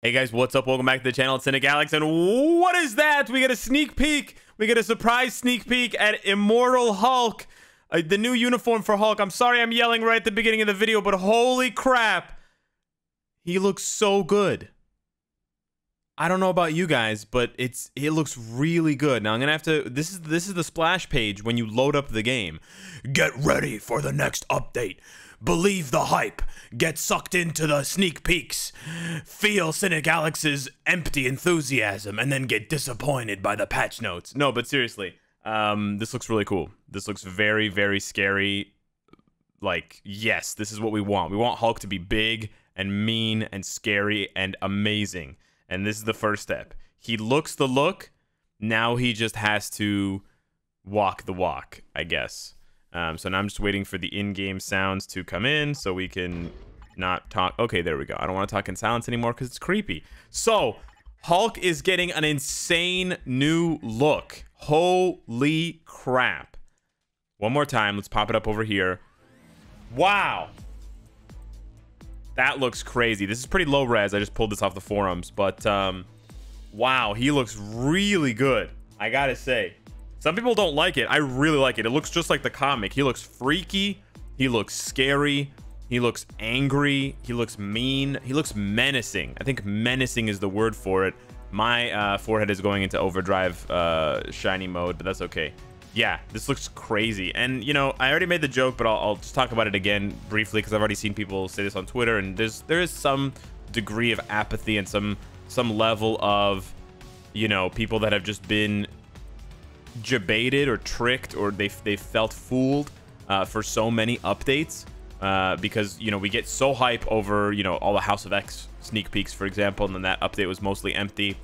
Hey guys, what's up? Welcome back to the channel. It's Cynicalex, and what is that? We get a sneak peek. We get a surprise sneak peek at Immortal Hulk. The new uniform for Hulk. I'm sorry I'm yelling right at the beginning of the video, but holy crap. He looks so good. I don't know about you guys, but it looks really good. Now I'm gonna have to. This is the splash page when you load up the game. Get ready for the next update. Believe the hype. Get sucked into the sneak peeks. Feel Cynicalex's empty enthusiasm, and then get disappointed by the patch notes. No, but seriously, this looks really cool. This looks very, very scary. Like, yes, this is what we want. We want Hulk to be big and mean and scary and amazing. And this is the first step. He looks the look. Now he just has to walk the walk, I guess. So now I'm just waiting for the in-game sounds to come in so we can not talk. Okay, there we go. I don't want to talk in silence anymore because it's creepy. So Hulk is getting an insane new look. Holy crap. One more time. Let's pop it up over here. Wow. That looks crazy. This is pretty low res. I just pulled this off the forums. But, wow. He looks really good. I gotta say. Some people don't like it. I really like it. It looks just like the comic. He looks freaky. He looks scary. He looks angry. He looks mean. He looks menacing. I think menacing is the word for it. My forehead is going into overdrive shiny mode, but that's okay. Yeah, this looks crazy. And, you know, I already made the joke, but I'll just talk about it again briefly because I've already seen people say this on Twitter. And there is some degree of apathy and some level of, you know, people that have just been jebaited or tricked, or they felt fooled for so many updates because, you know, we get so hype over, you know, all the House of X sneak peeks, for example, and then that update was mostly empty.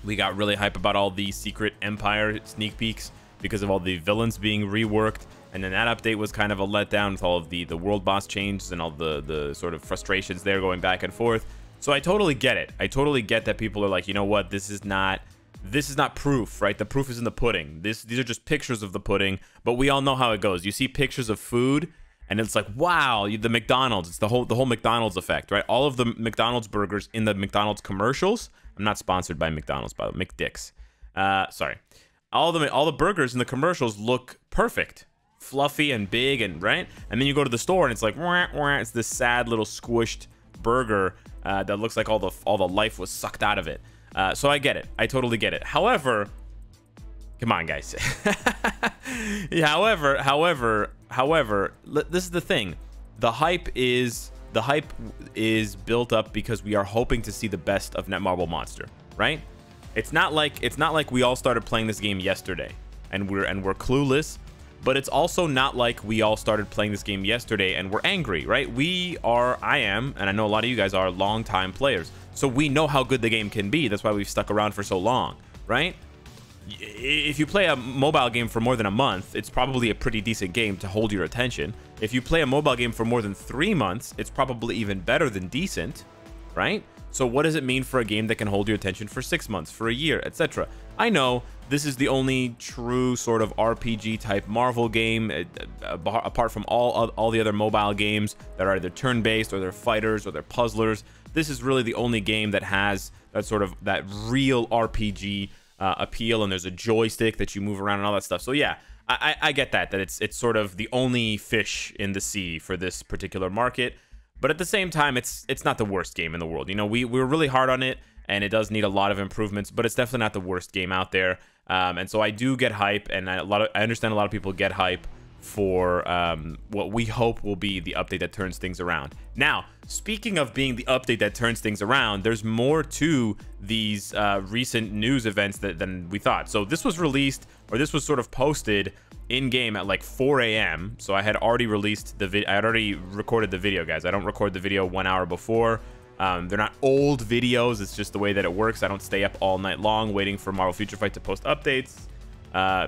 We got really hype about all the Secret Empire sneak peeks because of all the villains being reworked, and then that update was kind of a letdown with all of the world boss changes and all the sort of frustrations there going back and forth. So I totally get it. I totally get that people are like, you know what, this is not proof, right? The proof is in the pudding. These are just pictures of the pudding, but we all know how it goes. You see pictures of food, and it's like, wow, the McDonald's. It's the whole McDonald's effect, right? All of the McDonald's burgers in the McDonald's commercials. I'm not sponsored by McDonald's, by the way. McDicks. Sorry. All the burgers in the commercials look perfect, fluffy and big, and right. And then you go to the store, and it's like, wah, wah, it's this sad little squished burger that looks like all the life was sucked out of it. So I get it. I totally get it. However, come on, guys. Yeah, however, this is the thing. The hype is built up because we are hoping to see the best of Netmarble Monster, right? It's not like we all started playing this game yesterday and we're clueless, but it's also not like we all started playing this game yesterday and we're angry, right? I am, and I know a lot of you guys are, longtime players. So we know how good the game can be. That's why we've stuck around for so long, right? If you play a mobile game for more than a month, it's probably a pretty decent game to hold your attention. If you play a mobile game for more than 3 months, it's probably even better than decent, right? So what does it mean for a game that can hold your attention for 6 months, for a year, etc.? I know this is the only true sort of RPG type Marvel game, apart from all the other mobile games that are either turn-based or they're fighters or they're puzzlers. This is really the only game that has that real RPG appeal, and there's a joystick that you move around and all that stuff. So yeah, I get that it's sort of the only fish in the sea for this particular market. But at the same time, it's not the worst game in the world. You know, we were really hard on it, and it does need a lot of improvements, but it's definitely not the worst game out there. And so I do get hype, and I understand a lot of people get hype for what we hope will be the update that turns things around. Now, speaking of being the update that turns things around, there's more to these recent news events than we thought. So this was released, or this was sort of posted in-game at like 4 a.m. So I had already released the video. I had already recorded the video, guys. I don't record the video 1 hour before. They're not old videos. It's just the way that it works. I don't stay up all night long waiting for Marvel Future Fight to post updates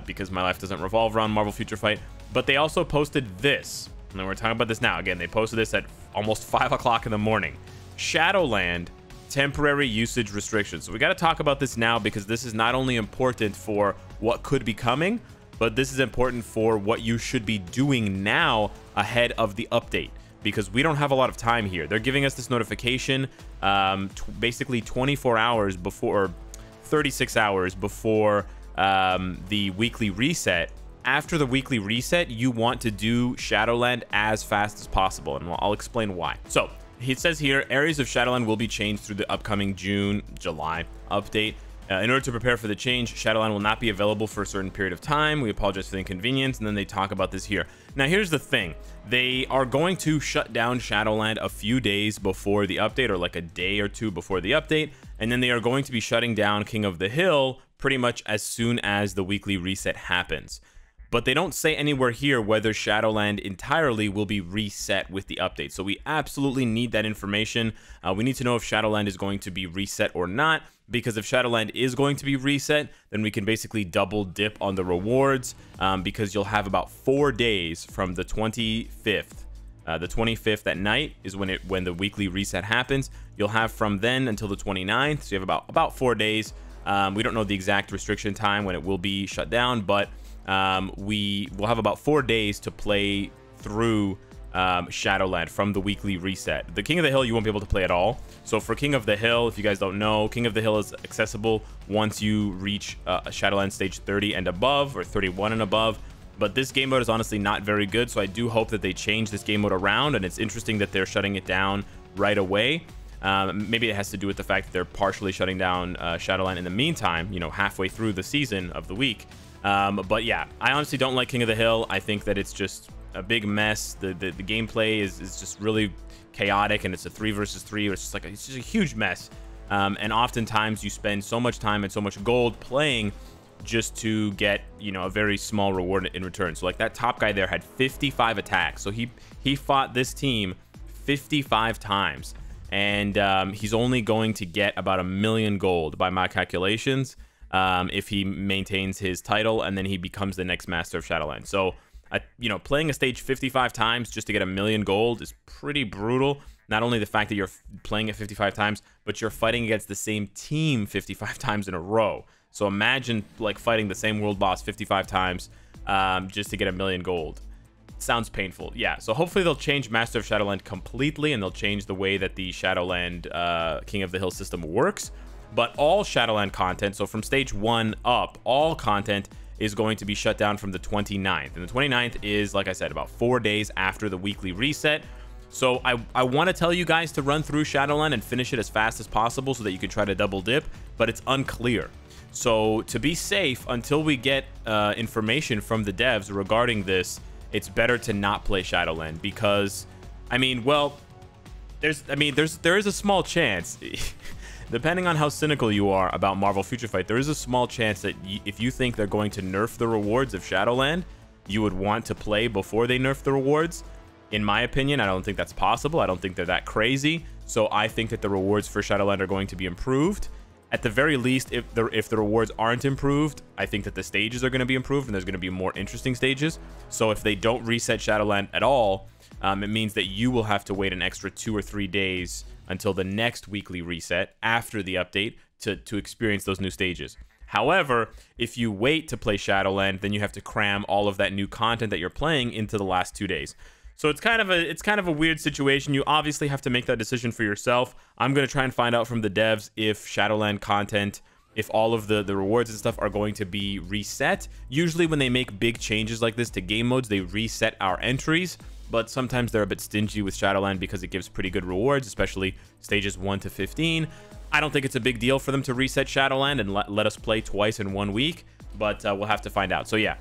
because my life doesn't revolve around Marvel Future Fight. But they also posted this, and we're talking about this now. Again, they posted this at almost 5 o'clock in the morning. Shadowland temporary usage restrictions. So we got to talk about this now because this is not only important for what could be coming, but this is important for what you should be doing now ahead of the update. because we don't have a lot of time here. They're giving us this notification basically 24 hours before, 36 hours before the weekly reset. After the weekly reset, you want to do Shadowland as fast as possible, and I'll explain why. So it says here, areas of Shadowland will be changed through the upcoming July update. In order to prepare for the change, Shadowland will not be available for a certain period of time. We apologize for the inconvenience. And then they talk about this here. Now, here's the thing. They are going to shut down Shadowland a few days before the update, or like a day or two before the update. And then they are going to be shutting down King of the Hill pretty much as soon as the weekly reset happens. But they don't say anywhere here whether Shadowland entirely will be reset with the update. So we absolutely need that information. We need to know if Shadowland is going to be reset or not, because if Shadowland is going to be reset, then we can basically double dip on the rewards, because you'll have about 4 days from the 25th. The 25th at night is when the weekly reset happens. You'll have from then until the 29th. So you have about 4 days. We don't know the exact restriction time when it will be shut down, but we will have about 4 days to play through Shadowland from the weekly reset. The King of the Hill, you won't be able to play at all. So for King of the Hill, if you guys don't know, King of the Hill is accessible once you reach Shadowland stage 30 and above, or 31 and above. But this game mode is honestly not very good, so I do hope that they change this game mode around, and it's interesting that they're shutting it down right away. Maybe it has to do with the fact that they're partially shutting down Shadowland in the meantime, you know, halfway through the season of the week. But yeah, I honestly don't like King of the Hill. I think that it's just a big mess. The gameplay is just really chaotic, and it's a 3 versus 3. It's just a huge mess. And oftentimes you spend so much time and so much gold playing just to get, you know, a very small reward in return. So like that top guy there had 55 attacks. So he fought this team 55 times, and he's only going to get about 1 million gold by my calculations. If he maintains his title, and then he becomes the next master of Shadowland. So, you know, playing a stage 55 times just to get 1 million gold is pretty brutal. Not only the fact that you're playing it 55 times, but you're fighting against the same team 55 times in a row. So imagine like fighting the same world boss 55 times just to get 1 million gold. Sounds painful. Yeah, so hopefully they'll change Master of Shadowland completely, and they'll change the way that the Shadowland King of the Hill system works. But all Shadowland content, so from stage 1 up, all content is going to be shut down from the 29th. And the 29th is, like I said, about 4 days after the weekly reset. So I want to tell you guys to run through Shadowland and finish it as fast as possible so that you can try to double dip, but it's unclear. So to be safe, until we get information from the devs regarding this, it's better to not play Shadowland, because, I mean, well, there is a small chance. Depending on how cynical you are about Marvel Future Fight, there is a small chance that if you think they're going to nerf the rewards of Shadowland, you would want to play before they nerf the rewards. In my opinion, I don't think that's possible. I don't think they're that crazy. So I think that the rewards for Shadowland are going to be improved. At the very least, if the rewards aren't improved, I think that the stages are going to be improved, and there's going to be more interesting stages. So if they don't reset Shadowland at all, it means that you will have to wait an extra 2 or 3 days until the next weekly reset after the update to experience those new stages. However, if you wait to play Shadowland, then you have to cram all of that new content that you're playing into the last 2 days. So it's kind of a weird situation. You obviously have to make that decision for yourself. I'm going to try and find out from the devs if Shadowland content, if all of the rewards and stuff are going to be reset. Usually when they make big changes like this to game modes, they reset our entries. But sometimes they're a bit stingy with Shadowland because it gives pretty good rewards, especially stages 1 to 15. I don't think it's a big deal for them to reset Shadowland and let us play twice in 1 week, but we'll have to find out. So yeah,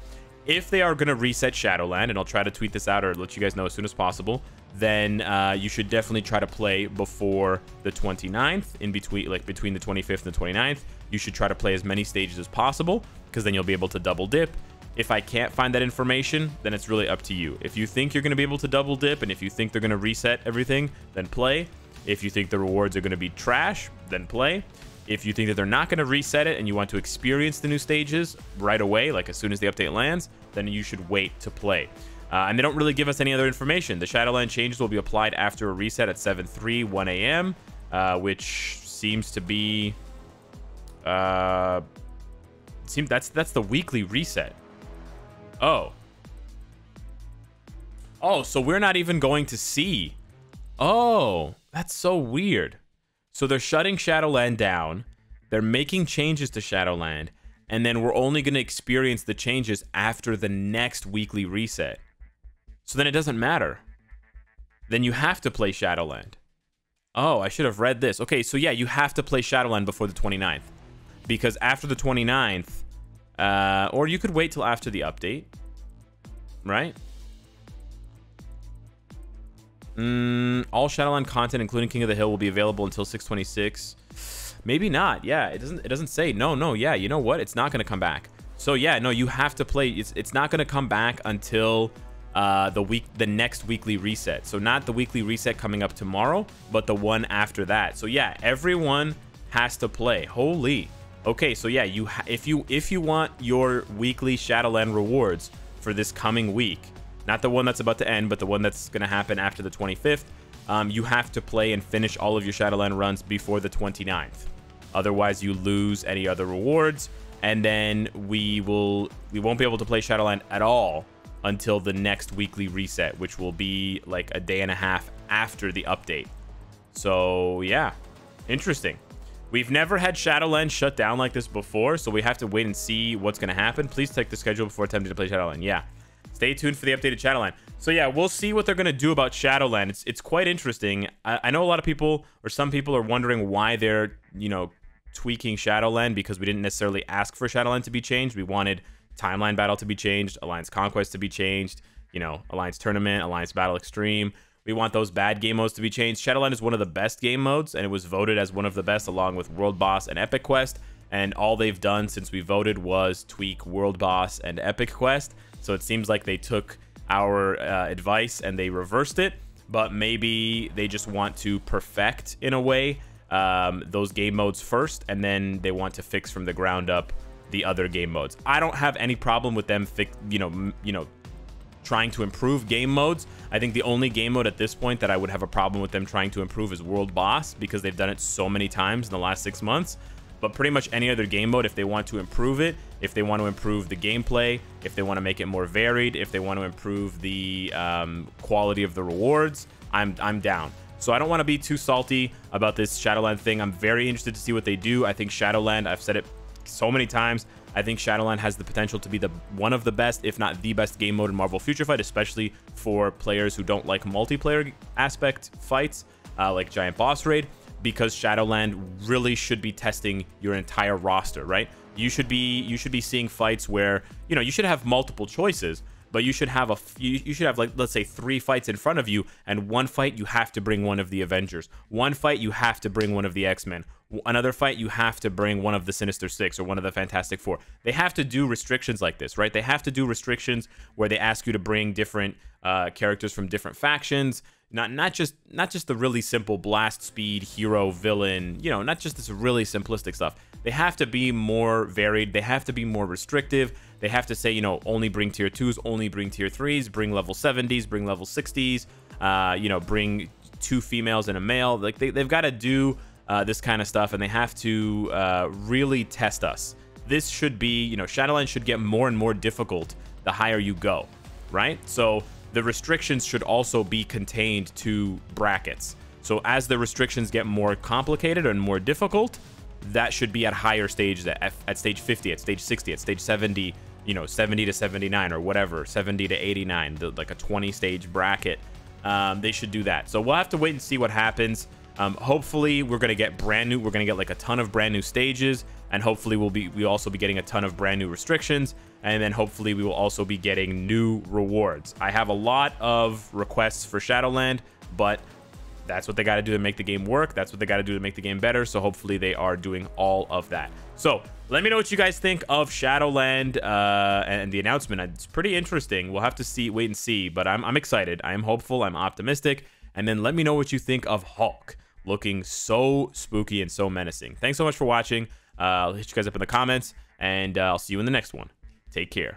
if they are going to reset Shadowland, and I'll try to tweet this out or let you guys know as soon as possible, then you should definitely try to play before the 29th, between the 25th and the 29th. You should try to play as many stages as possible, because then you'll be able to double dip. If I can't find that information, then it's really up to you. If you think you're going to be able to double dip, and if you think they're going to reset everything, then play. If you think the rewards are going to be trash, then play. If you think that they're not going to reset it and you want to experience the new stages right away, like as soon as the update lands, then you should wait to play. And they don't really give us any other information. The Shadowland changes will be applied after a reset at 7:03, 1 a.m., which seems to be... that's the weekly reset. Oh. Oh, so we're not even going to see. Oh, that's so weird. So they're shutting Shadowland down. They're making changes to Shadowland. And then we're only going to experience the changes after the next weekly reset. So then it doesn't matter. Then you have to play Shadowland. Oh, I should have read this. Okay, so yeah, you have to play Shadowland before the 29th. Because after the 29th, or you could wait till after the update, right? All Shadowland content, including King of the Hill, will be available until 6/26. Maybe not. Yeah, it doesn't say. No. Yeah, you know what? It's not gonna come back. So yeah, no, you have to play. It's not gonna come back until the next weekly reset. So not the weekly reset coming up tomorrow, but the one after that. So yeah, everyone has to play. Holy. Okay, so yeah, if you want your weekly Shadowland rewards for this coming week, not the one that's about to end, but the one that's going to happen after the 25th, you have to play and finish all of your Shadowland runs before the 29th. Otherwise, you lose any other rewards, and then we won't be able to play Shadowland at all until the next weekly reset, which will be like a day and a half after the update. So yeah, interesting. We've never had Shadowland shut down like this before, so we have to wait and see what's going to happen. Please check the schedule before attempting to play Shadowland. Yeah. Stay tuned for the updated Shadowland. So yeah, we'll see what they're going to do about Shadowland. It's quite interesting. I know a lot of people, or some people, are wondering why they're, tweaking Shadowland, because we didn't necessarily ask for Shadowland to be changed. We wanted Timeline Battle to be changed, Alliance Conquest to be changed, Alliance Tournament, Alliance Battle Extreme. We want those bad game modes to be changed. Shadowland is one of the best game modes, and it was voted as one of the best along with World Boss and Epic Quest. And all they've done since we voted was tweak World Boss and Epic Quest. So it seems like they took our advice and they reversed it. But maybe they just want to perfect, in a way, those game modes first, and then they want to fix from the ground up the other game modes. I don't have any problem with them trying to improve game modes. I think the only game mode at this point that I would have a problem with them trying to improve is World Boss, because they've done it so many times in the last 6 months. But pretty much any other game mode, if they want to improve it, if they want to improve the gameplay, if they want to make it more varied, if they want to improve the quality of the rewards, I'm down. So I don't want to be too salty about this Shadowland thing. I'm very interested to see what they do. I think Shadowland, I've said it so many times, I think Shadowland has the potential to be one of the best, if not the best game mode in Marvel Future Fight, especially for players who don't like multiplayer aspect fights, like Giant Boss Raid, because Shadowland really should be testing your entire roster, right? You should be seeing fights where, you should have multiple choices, but you should have like, let's say 3 fights in front of you, and one fight you have to bring one of the Avengers. One fight you have to bring one of the X-Men. Another fight you have to bring one of the Sinister Six or one of the Fantastic Four. They have to do restrictions like this, right? They have to do restrictions where they ask you to bring different characters from different factions. Not just the really simple blast speed hero villain, not just this really simplistic stuff. They have to be more varied. They have to be more restrictive. They have to say, only bring tier 2s, only bring tier 3s, bring level 70s, bring level 60s, bring 2 females and a male. Like they've got to do this kind of stuff, and they have to really test us. This should be, Shadowland should get more and more difficult the higher you go, right? So the restrictions should also be contained to brackets. So as the restrictions get more complicated and more difficult, that should be at higher stages, at stage 50, at stage 60, at stage 70, 70 to 79 or whatever, 70 to 89, like a 20-stage bracket. They should do that. So we'll have to wait and see what happens. Hopefully we're going to get like a ton of brand new stages, and hopefully we'll also be getting a ton of brand new restrictions, and then hopefully we will also be getting new rewards. I have a lot of requests for Shadowland, but that's what they got to do to make the game work. That's what they got to do to make the game better. So hopefully they are doing all of that. So let me know what you guys think of Shadowland and the announcement. It's pretty interesting. We'll have to wait and see, but I'm excited. I'm hopeful. I'm optimistic. And then let me know what you think of Hulk, looking so spooky and so menacing. Thanks so much for watching. I'll hit you guys up in the comments, and I'll see you in the next one. Take care.